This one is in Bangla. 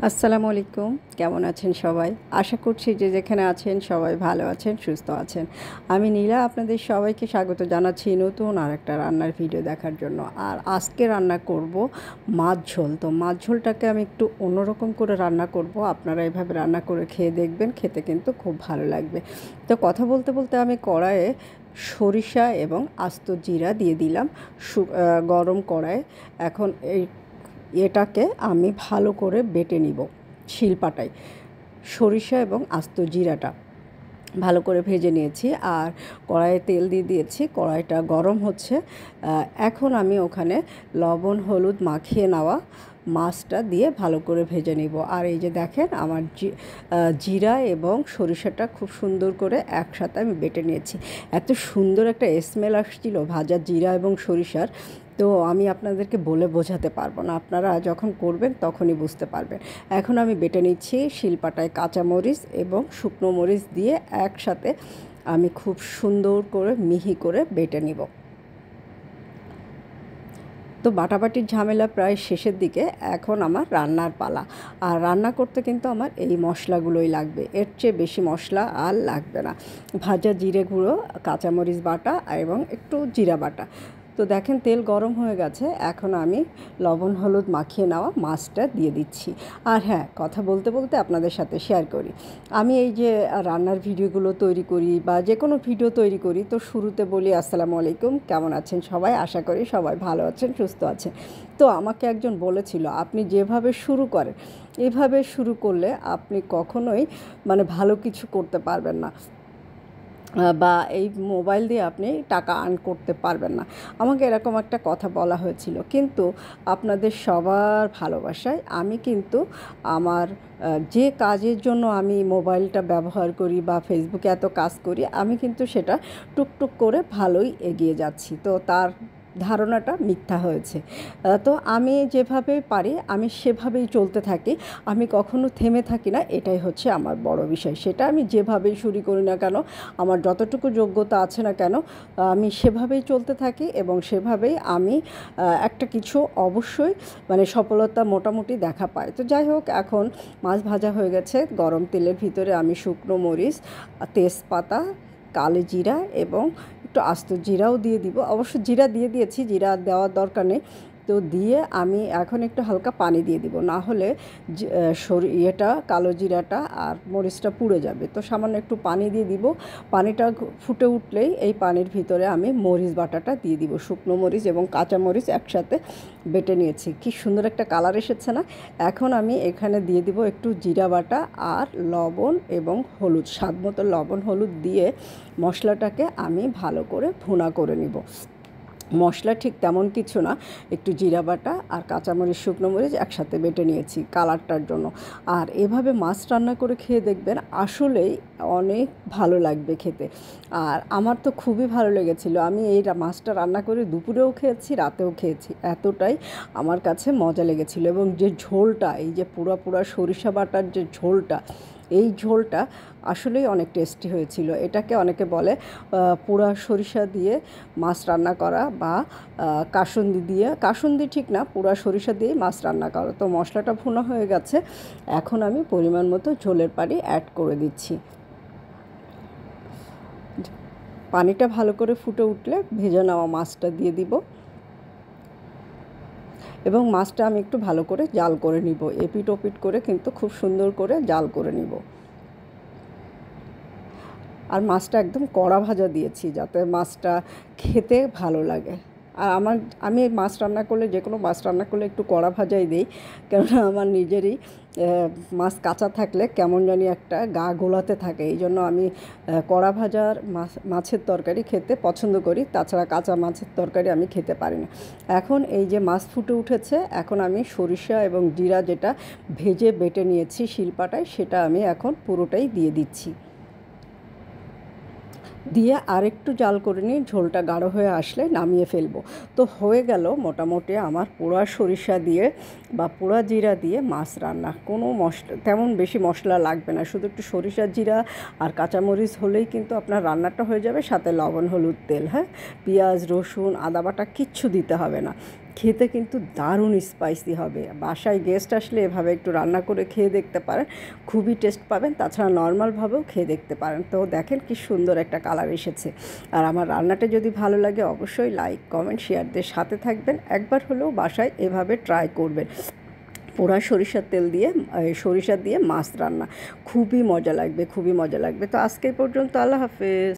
আসসালামু আলাইকুম। কেমন আছেন সবাই? আশা করছি যে যেখানে আছেন সবাই ভালো আছেন, সুস্থ আছেন। আমি নীলা আপনাদের সবাইকে স্বাগত জানাচ্ছি নতুন আরেকটা রান্নার ভিডিও দেখার জন্য। আর আজকে রান্না করব মাছ ঝোল। তো মাছ ঝোলটাকে আমি একটু অন্যরকম করে রান্না করব। আপনারা এভাবে রান্না করে খেয়ে দেখবেন, খেতে কিন্তু খুব ভালো লাগবে। তো কথা বলতে বলতে আমি কড়াইয়ে সরিষা এবং আস্ত জিরা দিয়ে দিলাম গরম কড়াইয়ে। এখন এটাকে আমি ভালো করে বেটে নিব শিলপাটায়। সরিষা এবং আস্ত জিরাটা ভালো করে ভেজে নিয়েছি আর কড়াইয়ে তেল দিয়ে দিয়েছি। কড়াইটা গরম হচ্ছে। এখন আমি ওখানে লবণ হলুদ মাখিয়ে নেওয়া মাছটা দিয়ে ভালো করে ভেজে নিব। আর এই যে দেখেন আমার জিরা এবং সরিষাটা খুব সুন্দর করে একসাথে আমি বেটে নিয়েছি। এত সুন্দর একটা স্মেল আসছিল ভাজা জিরা এবং সরিষার, তো আমি আপনাদেরকে বলে বোঝাতে পারবো না। আপনারা যখন করবেন তখনই বুঝতে পারবেন। এখন আমি বেটে নিচ্ছি শিলপাটায় কাঁচামরিচ এবং শুকনো মরিচ দিয়ে একসাথে আমি খুব সুন্দর করে মিহি করে বেটে নিব। তো বাটাবাটির ঝামেলা প্রায় শেষের দিকে, এখন আমার রান্নার পালা। আর রান্না করতে কিন্তু আমার এই মশলাগুলোই লাগবে, এর চেয়ে বেশি মশলা আর লাগবে না। ভাজা জিরে গুঁড়ো, কাঁচামরিচ বাটা এবং একটু জিরা বাটা। তো দেখেন তেল গরম হয়ে গেছে, এখন আমি লবণ হলুদ মাখিয়ে নেওয়া মাছটা দিয়ে দিচ্ছি। আর হ্যাঁ, কথা বলতে বলতে আপনাদের সাথে শেয়ার করি, আমি এই যে রান্নার ভিডিওগুলো তৈরি করি বা যে কোনো ভিডিও তৈরি করি, তো শুরুতে বলি আসসালামু আলাইকুম, কেমন আছেন সবাই? আশা করি সবাই ভালো আছেন, সুস্থ আছেন। তো আমাকে একজন বলেছিল, আপনি যেভাবে শুরু করেন এভাবে শুরু করলে আপনি কখনোই ভালো কিছু করতে পারবেন না, বা এই মোবাইল দিয়ে আপনি টাকা আর্ন করতে পারবেন না। আমাকে এরকম একটা কথা বলা হয়েছিল, কিন্তু আপনাদের সবার ভালোবাসায় আমি কিন্তু আমার যে কাজের জন্য আমি মোবাইলটা ব্যবহার করি বা ফেসবুকে এত কাজ করি, আমি কিন্তু সেটা টুকটুক করে ভালোই এগিয়ে যাচ্ছি। তো তার ধারণাটা মিথ্যা হয়েছে। তো আমি যেভাবে পারি আমি সেভাবেই চলতে থাকি, আমি কখনো থেমে থাকি না, এটাই হচ্ছে আমার বড় বিষয়। সেটা আমি যেভাবেই শুরু করি না কেন, আমার যতটুকু যোগ্যতা আছে না কেন, আমি সেভাবেই চলতে থাকি এবং সেভাবেই আমি একটা কিছু অবশ্যই সফলতা মোটামুটি দেখা পাই। তো যাই হোক, এখন মাছ ভাজা হয়ে গেছে, গরম তেলের ভিতরে আমি শুকনো মরিচ, তেজপাতা, কালো জিরা এবং একটু আস্ত জিরাও দিয়ে দিব। অবশ্য জিরা দিয়ে দিয়েছি, জিরা দেওয়ার দরকার নেই। তো দিয়ে আমি এখন একটু হালকা পানি দিয়ে দিব, না হলে কালো জিরাটা আর মরিচটা পুড়ে যাবে। তো সামান্য একটু পানি দিয়ে দিব। পানিটা ফুটে উঠলেই এই পানির ভিতরে আমি মরিচ বাটাটা দিয়ে দিব, শুকনো মরিচ এবং কাঁচা মরিচ একসাথে বেটে নিয়েছি। কি সুন্দর একটা কালার এসেছে না? এখন আমি এখানে দিয়ে দিব একটু জিরা বাটা আর লবণ এবং হলুদ, স্বাদ মতো লবণ হলুদ দিয়ে মশলাটাকে আমি ভালো করে ভুনা করে নিব। মশলা ঠিক তেমন কিছু না, একটু জিরা বাটা আর কাঁচামরিচ শুকনো মরিচ একসাথে বেটে নিয়েছি কালারটার জন্য। আর এভাবে মাছ রান্না করে খেয়ে দেখবেন, আসলেই অনেক ভালো লাগবে খেতে। আর আমার তো খুবই ভালো লেগেছিল, আমি এই মাছটা রান্না করে দুপুরেও খেয়েছি, রাতেও খেয়েছি, এতটাই আমার কাছে মজা লেগেছিল। এবং যে ঝোলটা, এই যে পুরা সরিষা বাটার যে ঝোলটা, এই ঝোলটা আসলেই অনেক টেস্টি হয়েছিল। এটাকে অনেকে বলে পোড়া সরিষা দিয়ে মাছ রান্না করা বা কাসুন্দি ঠিক না, পোড়া সরিষা দিয়ে মাছ রান্না করা। তো মশলাটা ভুনা হয়ে গেছে, এখন আমি পরিমাণ মতো ঝোলের পানি অ্যাড করে দিচ্ছি। পানিটা ভালো করে ফুটে উঠলে ভেজে নেওয়া মাছটা দিয়ে দিব এবং মাছটা আমি একটু ভালো করে জাল করে নিব, এপিট ওপিট করে কিন্তু খুব সুন্দর করে জাল করে নিব। আর মাছটা একদম কড়া ভাজা দিয়েছি, যাতে মাছটা খেতে ভালো লাগে। আর আমি মাছ রান্না করলে, যে কোনো মাছ রান্না করলে একটু কড়া ভাজাই দিই, কেননা আমার নিজেরই মাছ কাঁচা থাকলে কেমন জানি একটা গা গোলাতে থাকে। এই জন্য আমি কড়া ভাজার মাছের তরকারি খেতে পছন্দ করি, তাছাড়া কাঁচা মাছের তরকারি আমি খেতে পারি না। এখন এই যে মাছ ফুটে উঠেছে, এখন আমি সরিষা এবং জিরা যেটা ভেজে বেটে নিয়েছি শিলপাটায়, সেটা আমি এখন পুরোটাই দিয়ে দিচ্ছি। দিয়ে আরেকটু জাল করে নিয়ে ঝোলটা গাঢ় হয়ে আসলে নামিয়ে ফেলবো। তো হয়ে গেল মোটামুটি আমার পোড়া সরিষা দিয়ে বা পোড়া জিরা দিয়ে মাছ রান্না। কোনো মশলা, তেমন বেশি মশলা লাগবে না, শুধু একটু সরিষা জিরা আর কাঁচামরিচ হলেই কিন্তু আপনার রান্নাটা হয়ে যাবে, সাথে লবণ হলুদ তেল। হ্যাঁ, পেঁয়াজ রসুন আদা বাটা কিচ্ছু দিতে হবে না। খেতে কিন্তু দারুণ স্পাইসি হবে। বাসায় গেস্ট আসলে এভাবে একটু রান্না করে খেয়ে দেখতে পারেন, খুবই টেস্ট পাবেন। তাছাড়া নর্মালভাবেও খেয়ে দেখতে পারেন। তো দেখেন কি সুন্দর একটা কালার এসেছে। আর আমার রান্নাটা যদি ভালো লাগে অবশ্যই লাইক কমেন্ট শেয়ার দিয়ে সাথে থাকবেন। একবার হলেও বাসায় এভাবে ট্রাই করবেন। পোড়া সরিষার তেল দিয়ে সরিষা দিয়ে মাছ রান্না খুবই মজা লাগবে, খুবই মজা লাগবে। তো আজকে এই পর্যন্ত, আল্লাহ হাফেজ।